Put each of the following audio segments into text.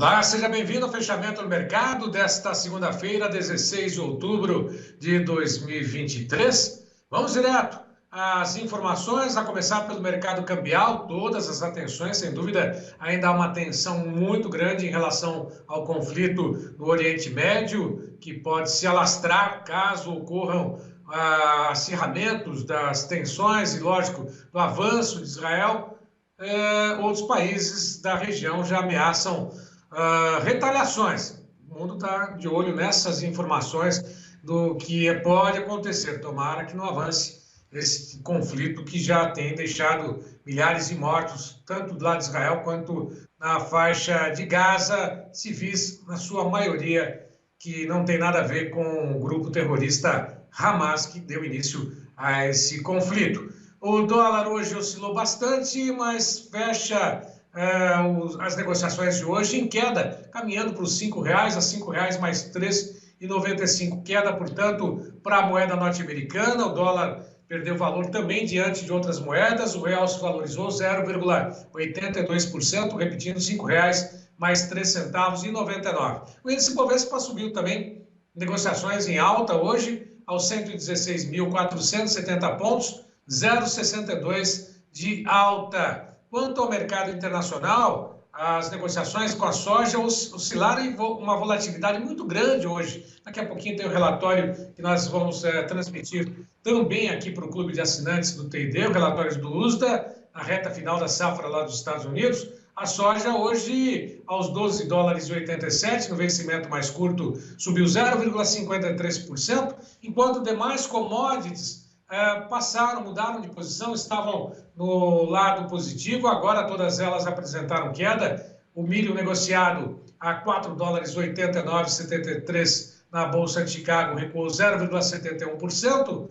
Olá, seja bem-vindo ao fechamento do mercado desta segunda-feira, 16 de outubro de 2023. Vamos direto às informações, a começar pelo mercado cambial. Todas as atenções, sem dúvida, ainda há uma tensão muito grande em relação ao conflito no Oriente Médio, que pode se alastrar caso ocorram acirramentos das tensões e, lógico, do avanço de Israel. Outros países da região já ameaçam retaliações. O mundo está de olho nessas informações do que pode acontecer. Tomara que não avance esse conflito que já tem deixado milhares de mortos, tanto do lado de Israel quanto na faixa de Gaza, civis, na sua maioria, que não tem nada a ver com o grupo terrorista Hamas, que deu início a esse conflito. O dólar hoje oscilou bastante, mas fecha as negociações de hoje em queda, caminhando para os R$5, a R$5 mais 3,95. Queda, portanto, para a moeda norte-americana. O dólar perdeu valor também diante de outras moedas. O real se valorizou 0,82%, repetindo R$5 mais 3 centavos e 99. O índice Bovespa subiu também, negociações em alta hoje, aos 116.470 pontos, 0,62 de alta. Quanto ao mercado internacional, as negociações com a soja oscilaram em uma volatilidade muito grande hoje. Daqui a pouquinho tem um relatório que nós vamos transmitir também aqui para o clube de assinantes do TID, o relatório do USDA, na reta final da safra lá dos Estados Unidos. A soja hoje aos $12,87, no vencimento mais curto subiu 0,53%, enquanto demais commodities mudaram de posição, estavam no lado positivo, agora todas elas apresentaram queda. O milho negociado a $4,89,73 na Bolsa de Chicago recuou 0,71%,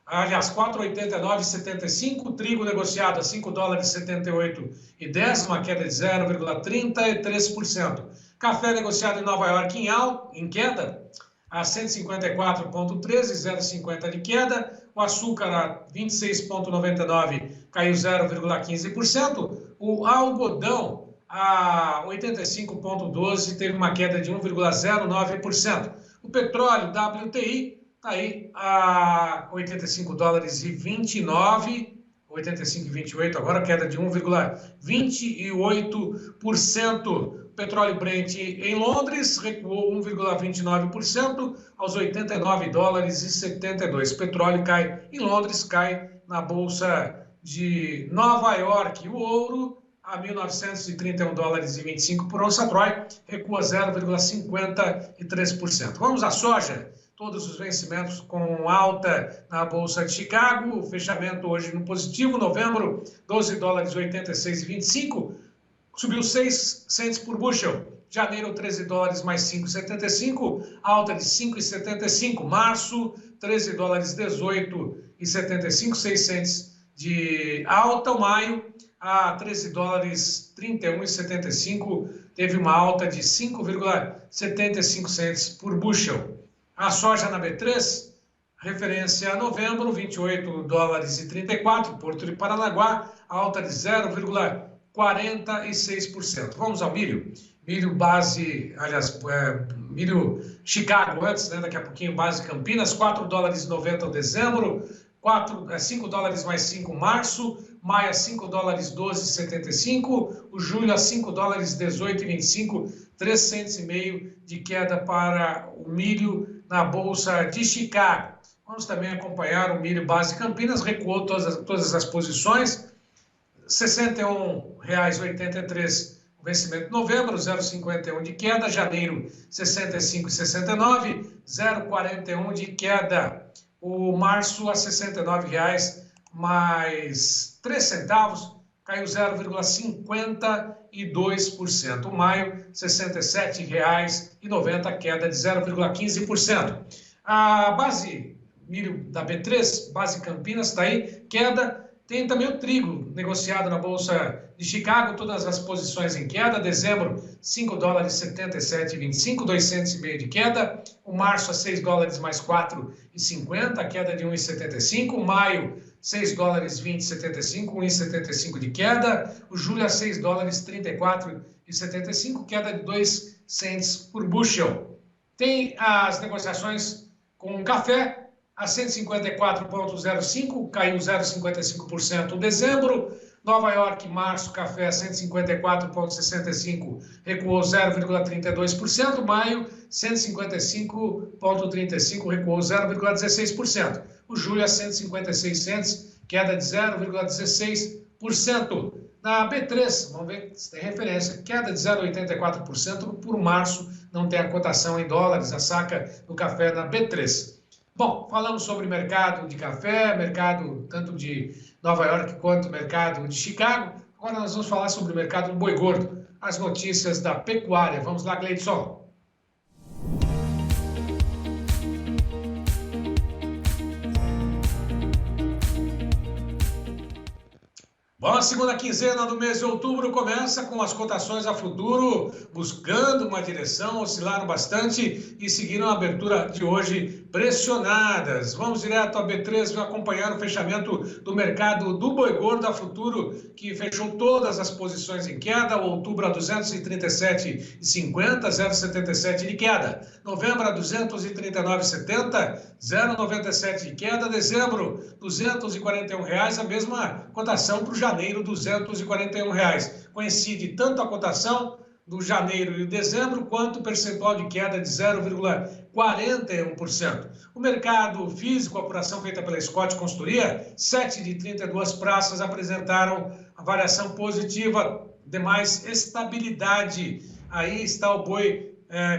aliás, $4,89,75, o trigo negociado a $5,78,10, uma queda de 0,33%. Café negociado em Nova York em queda, a 154,13, 0,50 de queda. O açúcar a 26,99, caiu 0,15%. O algodão a 85,12, teve uma queda de 1,09%. O petróleo WTI está aí a $85,29, 85,28 agora, queda de 1,28%. Petróleo Brent em Londres recuou 1,29% aos $89,72. Petróleo cai em Londres, cai na Bolsa de Nova York. O ouro a $1.931,25 por onça Troy, recua 0,53%. Vamos à soja. Todos os vencimentos com alta na Bolsa de Chicago. O fechamento hoje no positivo, novembro, $12,86,25. Subiu 6 cents por bushel. Janeiro, $13 mais 5,75, alta de 5,75. Março, $13,18,75, 6 cents de alta. O maio, a $13,31,75, teve uma alta de 5,75 cents por bushel. A soja na B3, referência a novembro, $28,34, Porto de Paranaguá, alta de 0,46%. Vamos ao milho. Milho base, aliás, milho Chicago antes, né? Daqui a pouquinho base Campinas, $4,90 dezembro, $5 mais 5 março, maio a $5,12,75, o julho a $5,18,25, 3 cents e meio de queda para o milho na Bolsa de Chicago. Vamos também acompanhar o milho base Campinas, recuou todas as posições, R$ 61,83 o vencimento de novembro, 0,51 de queda. Janeiro, R$ 65,69, 0,41 de queda. O março a R$ 69,00 mais 3 centavos, caiu 0,52%. O maio, R$ 67,90, queda de 0,15%. A base milho da B3, base Campinas, está aí, queda. Tem também o trigo negociado na Bolsa de Chicago, todas as posições em queda. Dezembro, $5,77,25, 2 cents e meio de queda. O março a $6 mais 4,50, queda de 1,75. Maio, $6,20,75, 1,75 de queda. O julho a $6,34 2,75, queda de 2 cents por bushel. Tem as negociações com café a 154,05, caiu 0,55% em dezembro. Nova York, março, café 154,65, recuou 0,32%. Maio, 155,35, recuou 0,16%. O julho a 156 cents, queda de 0,16%. Na B3, vamos ver se tem referência, queda de 0,84%. Por março, não tem a cotação em dólares, a saca do café na B3. Bom, falamos sobre mercado de café, mercado tanto de Nova York quanto mercado de Chicago. Agora nós vamos falar sobre o mercado do boi gordo, as notícias da pecuária. Vamos lá, Gleidson. Bom, a segunda quinzena do mês de outubro começa com as cotações a futuro buscando uma direção, oscilaram bastante e seguiram a abertura de hoje pressionadas. Vamos direto a B3 acompanhar o fechamento do mercado do boi gordo a futuro, que fechou todas as posições em queda. Outubro a 237,50, 0,77 de queda. Novembro a 239,70, 0,97 de queda. Dezembro, R$ 241, a mesma cotação para o janeiro, R$ 241. Coincide tanto a cotação do janeiro e dezembro, quanto o percentual de queda de 0,41%. O mercado físico, a apuração feita pela Scott Consultoria, 7 de 32 praças apresentaram a variação positiva, demais estabilidade. Aí está o boi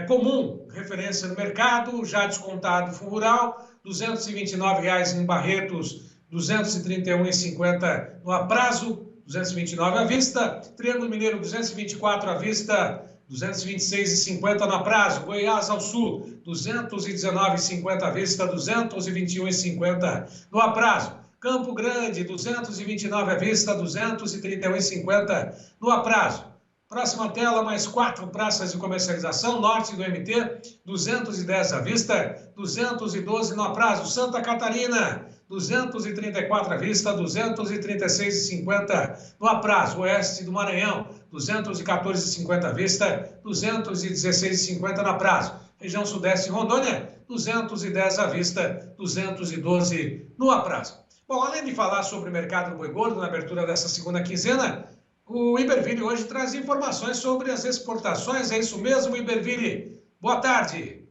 comum, referência no mercado, já descontado fundo rural, R$ 229 em Barretos, R$ 231,50 no aprazo, 229 à vista. Triângulo Mineiro, 224 à vista, 226,50 no prazo. Goiás ao Sul, 219,50 à vista, 221,50 no aprazo. Campo Grande, 229 à vista, 231,50 no aprazo. Próxima tela, mais 4 praças de comercialização. Norte do MT, 210 à vista, 212 no aprazo. Santa Catarina, 234 à vista, 236,50 no aprazo. Oeste do Maranhão, 214,50 à vista, 216,50 no aprazo. Região Sudeste Rondônia, 210 à vista, 212 no aprazo. Bom, além de falar sobre o mercado do boi gordo na abertura dessa segunda quinzena, o Iberville hoje traz informações sobre as exportações. É isso mesmo, Iberville? Boa tarde.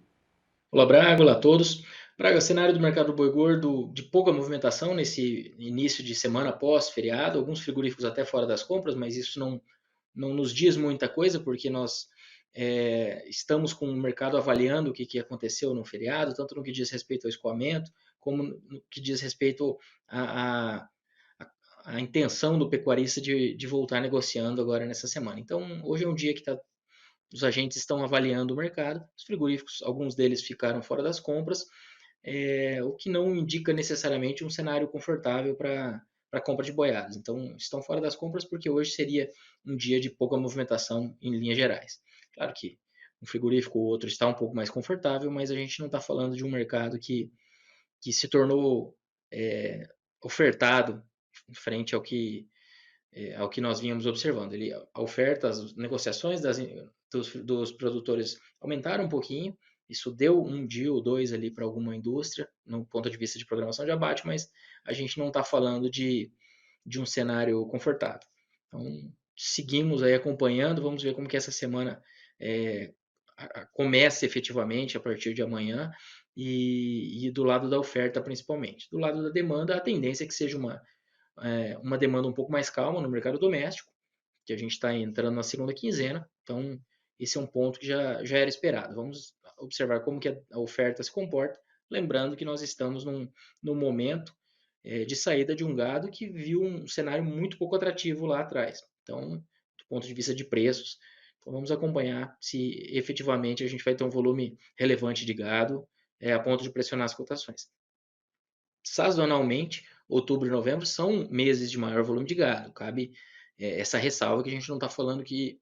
Olá, Braga, olá a todos. Braga, cenário do mercado do boi gordo de pouca movimentação nesse início de semana pós-feriado, alguns frigoríficos até fora das compras, mas isso não nos diz muita coisa, porque nós estamos com o mercado avaliando o que aconteceu no feriado, tanto no que diz respeito ao escoamento, como no que diz respeito à intenção do pecuarista de voltar negociando agora nessa semana. Então, hoje é um dia que os agentes estão avaliando o mercado, os frigoríficos, alguns deles ficaram fora das compras, o que não indica necessariamente um cenário confortável para a compra de boiadas. Então, estão fora das compras porque hoje seria um dia de pouca movimentação em linhas gerais. Claro que um frigorífico ou outro está um pouco mais confortável, mas a gente não está falando de um mercado que se tornou ofertado frente ao que nós vínhamos observando. A oferta, as negociações dos produtores aumentaram um pouquinho, isso deu um dia ou dois ali para alguma indústria, no ponto de vista de programação de abate, mas a gente não está falando de um cenário confortável. Então, seguimos aí acompanhando, vamos ver como que essa semana começa efetivamente a partir de amanhã, e do lado da oferta principalmente. Do lado da demanda, a tendência é que seja uma demanda um pouco mais calma no mercado doméstico, que a gente está entrando na segunda quinzena, então esse é um ponto que já era esperado. Vamos observar como que a oferta se comporta, lembrando que nós estamos num momento de saída de um gado que viu um cenário muito pouco atrativo lá atrás. Então, do ponto de vista de preços, então vamos acompanhar se efetivamente a gente vai ter um volume relevante de gado a ponto de pressionar as cotações. Sazonalmente, outubro e novembro são meses de maior volume de gado. Cabe essa ressalva que a gente não está falando que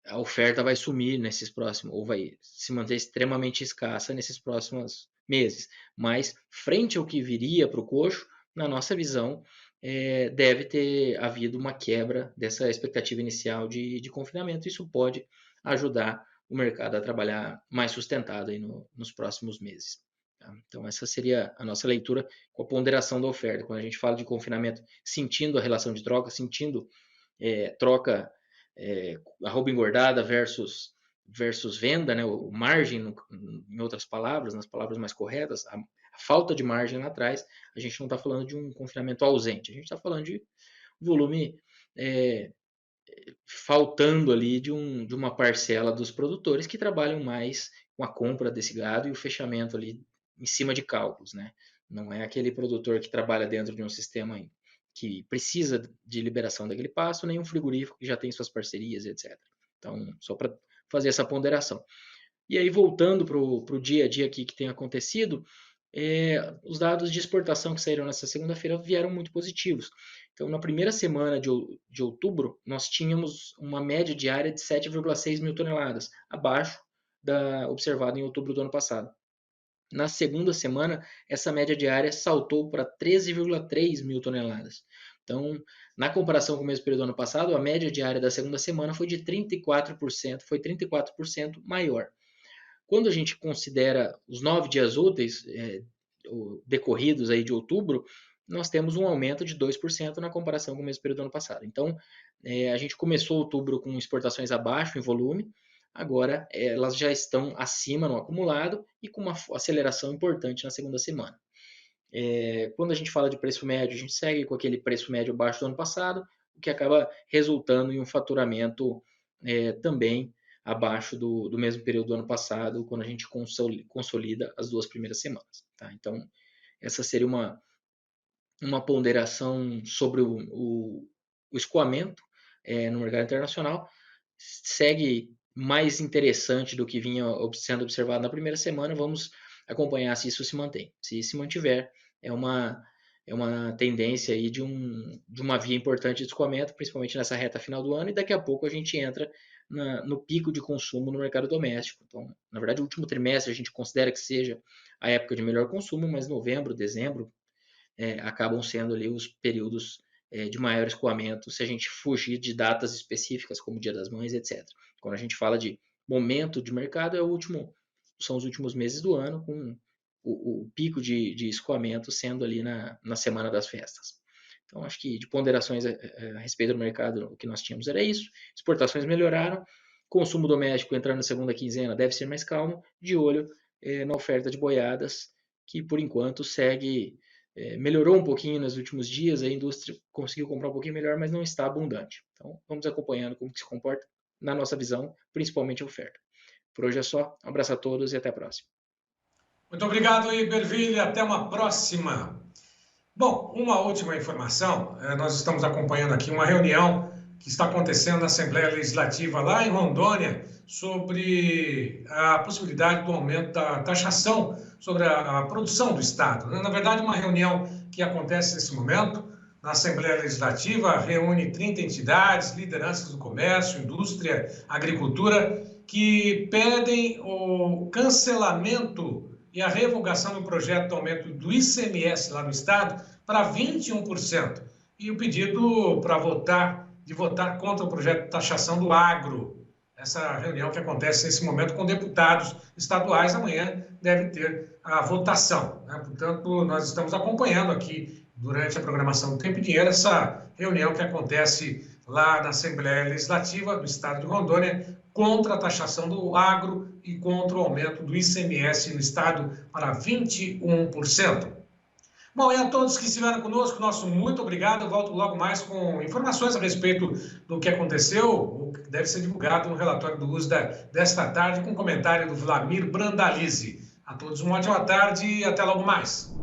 a oferta vai sumir nesses próximos, ou vai se manter extremamente escassa nesses próximos meses. Mas, frente ao que viria para o coxo, na nossa visão, deve ter havido uma quebra dessa expectativa inicial de confinamento. Isso pode ajudar o mercado a trabalhar mais sustentado aí nos próximos meses. Tá? Então, essa seria a nossa leitura com a ponderação da oferta. Quando a gente fala de confinamento, sentindo a relação de troca, sentindo troca arroba engordada versus venda, né? O margem, em outras palavras, nas palavras mais corretas, a falta de margem lá atrás, a gente não está falando de um confinamento ausente, a gente está falando de volume faltando ali de uma parcela dos produtores que trabalham mais com a compra desse gado e o fechamento ali em cima de cálculos, né? Não é aquele produtor que trabalha dentro de um sistema que precisa de liberação daquele pasto, nem um frigorífico que já tem suas parcerias, etc. Então, só para fazer essa ponderação. E aí, voltando para o dia a dia aqui que tem acontecido, os dados de exportação que saíram nessa segunda-feira vieram muito positivos. Então, na primeira semana de outubro, nós tínhamos uma média diária de 7,6 mil toneladas, abaixo da observada em outubro do ano passado. Na segunda semana, essa média diária saltou para 13,3 mil toneladas. Então, na comparação com o mesmo período do ano passado, a média diária da segunda semana foi de 34%, foi 34% maior. Quando a gente considera os 9 dias úteis decorridos aí de outubro, nós temos um aumento de 2% na comparação com o mesmo período do ano passado. Então, a gente começou outubro com exportações abaixo em volume, agora elas já estão acima no acumulado e com uma aceleração importante na segunda semana. Quando a gente fala de preço médio, a gente segue com aquele preço médio abaixo do ano passado, o que acaba resultando em um faturamento também abaixo do mesmo período do ano passado, quando a gente consolida as 2 primeiras semanas. Tá? Então, essa seria uma ponderação sobre o escoamento no mercado internacional. Segue mais interessante do que vinha sendo observado na primeira semana. Vamos acompanhar se isso se mantém. Se se mantiver, é uma tendência aí de uma via importante de escoamento, principalmente nessa reta final do ano, e daqui a pouco a gente entra no pico de consumo no mercado doméstico. Então, na verdade, o último trimestre a gente considera que seja a época de melhor consumo, mas novembro, dezembro acabam sendo ali os períodos de maior escoamento, se a gente fugir de datas específicas, como Dia das Mães, etc. Quando a gente fala de momento de mercado, são os últimos meses do ano, com o pico de escoamento sendo ali na semana das festas. Então, acho que de ponderações a respeito do mercado, o que nós tínhamos era isso. Exportações melhoraram, consumo doméstico entrando na segunda quinzena deve ser mais calmo, de olho na oferta de boiadas, que por enquanto segue... melhorou um pouquinho nos últimos dias, a indústria conseguiu comprar um pouquinho melhor, mas não está abundante. Então, vamos acompanhando como que se comporta na nossa visão, principalmente a oferta. Por hoje é só. Um abraço a todos e até a próxima. Muito obrigado, Iberville. Até uma próxima. Bom, uma última informação. Nós estamos acompanhando aqui uma reunião que está acontecendo na Assembleia Legislativa lá em Rondônia sobre a possibilidade do aumento da taxação sobre a produção do Estado. Na verdade, uma reunião que acontece nesse momento na Assembleia Legislativa, reúne 30 entidades, lideranças do comércio, indústria, agricultura, que pedem o cancelamento e a revogação do projeto de aumento do ICMS lá no Estado para 21%. E o pedido para votar contra o projeto de taxação do agro. Essa reunião que acontece nesse momento com deputados estaduais, amanhã deve ter a votação. Né? Portanto, nós estamos acompanhando aqui, durante a programação do Tempo e Dinheiro, essa reunião que acontece lá na Assembleia Legislativa do Estado de Rondônia contra a taxação do agro e contra o aumento do ICMS no Estado para 21%. Bom, e a todos que estiveram conosco, nosso muito obrigado. Eu volto logo mais com informações a respeito do que aconteceu, o que deve ser divulgado no relatório do USDA desta tarde, com comentário do Vlamir Brandalize. A todos uma ótima tarde e até logo mais.